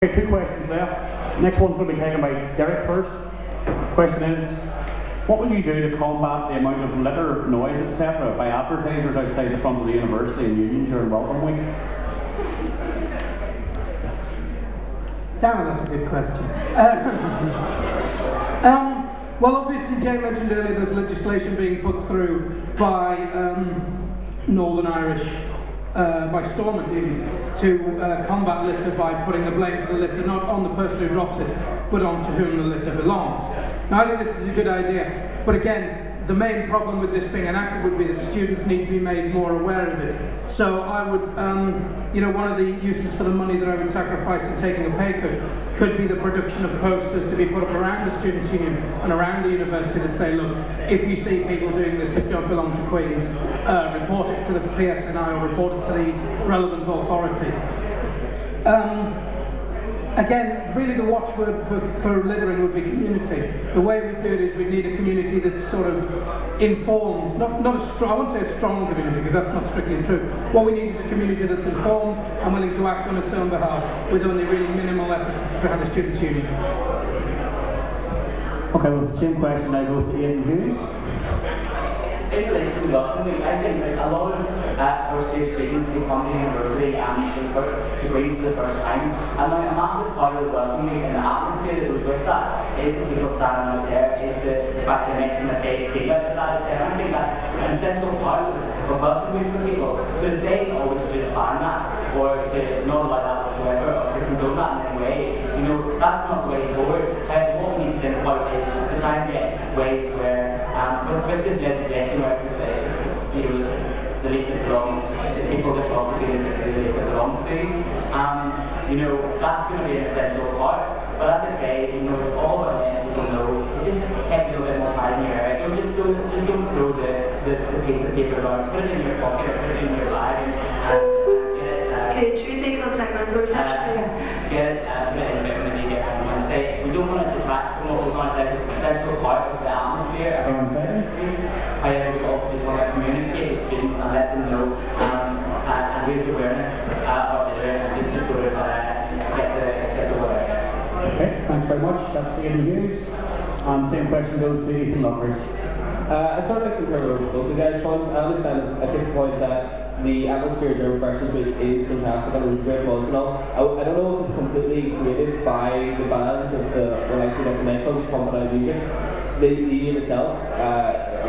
Okay, 2 questions left. Next one's going to be taken by Derek first. Question is, what will you do to combat the amount of litter, noise, etc. by advertisers outside the front of the university and union during Welcome Week? Damn, that's a good question. Well, obviously, Jay mentioned earlier there's legislation being put through by Northern Irish, by Stormont even, to combat litter by putting the blame for the litter not on the person who drops it, but on to whom the litter belongs. Now, I think this is a good idea, but again, the main problem with this being enacted would be that students need to be made more aware of it. So I would, one of the uses for the money that I would sacrifice in taking a pay cut could be the production of posters to be put up around the Students' Union and around the university that say, look, if you see people doing this that don't belong to Queen's, report it to the PSNI or report it to the relevant authority. Again, really the watchword for littering would be community. The way we do it is we need a community that's sort of informed, not a strong, I won't say a strong community because that's not strictly true. What we need is a community that's informed and willing to act on its own behalf with only really minimal effort behind the Students' Union. Okay, well, the same question now goes to Aidan Hughes. In relation to Welcome Week, I think a lot of first-year students who come to university and to Queen's for the first time, and a massive part of the Welcome Week and the atmosphere that goes with that is the people standing out there, is the fact that they're making a big deal out of that. And I think that's an essential part of Welcome Week for people. So to say, oh, we should just ban that, or to not allow that whatsoever, or to condone that in any way, that's not the way forward. What we need to think about is to try and get ways where, with this legislation, where it's the leaf that belongs, the people that belong to the leaf that belongs to, that's going to be an essential part. But as I say, it's all about letting people know, just take a little bit more pride in your area. Don't throw the piece of paper around, put it in your pocket or put it in your bag and get it. Okay, Tuesday contact my first get it in a bit when you get home. And say, we don't want to detract from what goes on there, it's an essential part of the atmosphere of our industry. However, we also just want to communicate with students and let them know and raise awareness of it and just to sort of get the word out. Okay, thanks very much. That's Aidan Hughes. And same question goes to Ethan Loughrey. I sort of concur with both of you guys' points. I understand, I take the point that the atmosphere during Freshers Week is fantastic and is great buzz and all. I don't know if it's completely created by the bands of the likes of the nightclubs pumping out music. The union itself,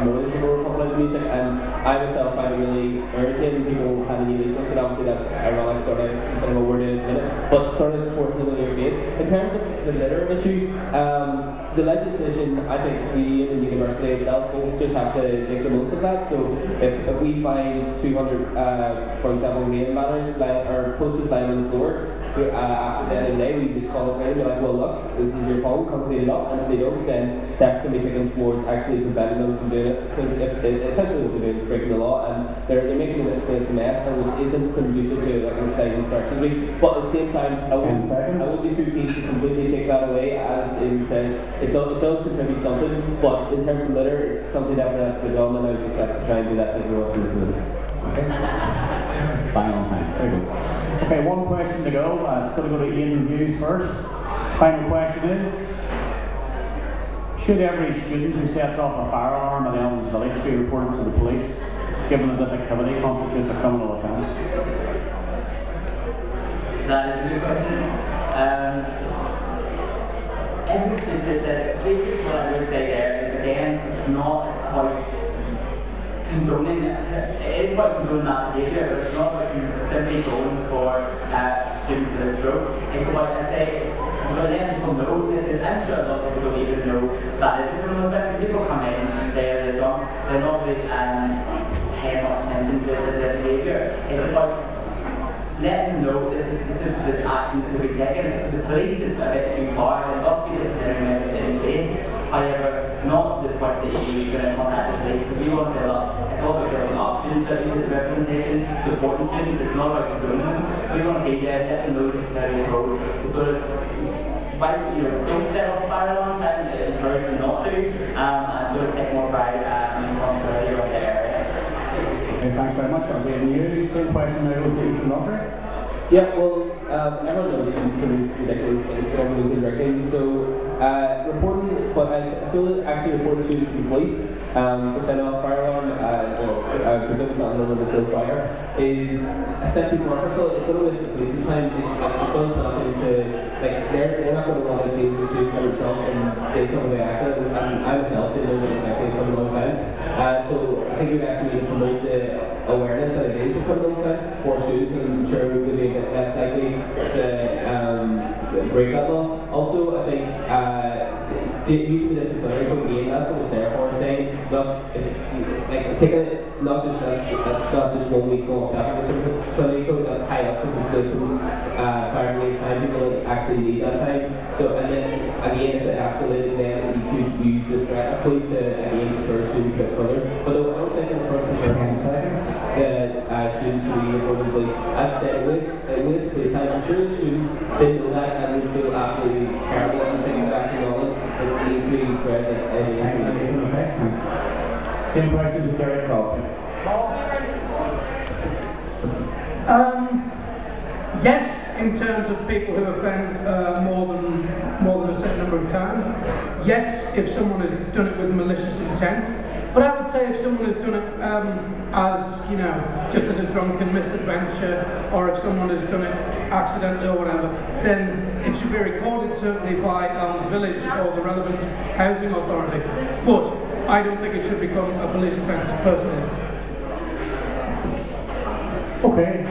more people are pumping out music, and I myself find it really irritating people having new leaflets, and obviously that's ironic sort of instead of a word in a minute, but sort of forcing it on your face. In terms of the litter issue, the legislation, I think the union and university itself both just have to make the most of that. So if we find 200, for example, rain banners or posters lying on the floor, after the end of the day, we just call it rain and be like, well look, this is your problem, come clean it up, and if they don't, then steps can be taken towards actually preventing them from doing it, because essentially what they're doing is breaking the law, and they're making the place a mess, and which isn't conducive to like an exciting Freshers Week. But at the same time, I wouldn't be too keen to completely take that away, as it says, it does contribute something, but in terms of litter, it's something that has to be done, and I would accept to try and do that every once in a while. Final time. Very good. Okay, one question to go. It's going to go to Aidan Hughes first. Final question is, should every student who sets off a fire alarm at Ellen's Village be reported to the police, given that this activity constitutes a criminal offence? That is a good question. Every student that sets, basically what I would say there is, again, it's not about condoning it. It is about condoning that behaviour, but it's not about simply going for students to the throat. It's about, I say, it's about letting people know this is, I'm sure a lot of people don't even know that is a criminal offence. People come in, they're drunk, they're not really paying much attention to their behaviour. It's about letting them know this is the action that could be taken. The police is a bit too far, there must be disciplinary measures in place. However, not to the point that you're going to contact the police, because we want to build up, it's all about building options, certainly to the representation, supporting students, it's not about condoning them. So we want to be there, let them know this is how we go, to sort of, don't set off a fire alarm, try and encourage them not to, and sort of take more pride and responsibility around the area. Okay, thanks very much. That was Aidan Hughes. Same question now goes to Ethan Loughrey. Yeah, well, everyone knows students can do ridiculous things whenever they've been drinking, so reporting, but I feel that actually reporting students to the police for setting off a fire alarm, or presume it's not another there's no fire, is a step too far. First of all, it's going to waste the police's time. It does nothing to, like, they're not going to want to deal with students that are drunk and did something by accident, and I myself didn't know that it's actually a criminal offence. So I think it would actually need to promote the awareness that it is a criminal offence for students, and I'm sure we would be a bit less likely to break that law. Also, I think using the disciplinary code again, that's what it's there for, saying, look, like, taking it, not just that's not just one wee small step in the disciplinary code, that's high up, because there's some fire brigades time, people that actually need that time. So, and then again, if it escalated, then you could use the threat of police to again discourage students a bit further. But I don't think in the first instance that students should be reporting to police. As I said, it was police time. I'm sure the students didn't know that and would feel absolutely terrible and think that actually knowledge it needs to be spread that it is. Same question to Derek Crosby. Yes, in terms of people who offend more than a certain number of times. Yes, if someone has done it with malicious intent. But I would say if someone has done it as, you know, just as a drunken misadventure, or if someone has done it accidentally or whatever, then it should be recorded certainly by Elms Village or the relevant housing authority. But I don't think it should become a police offence personally. Okay.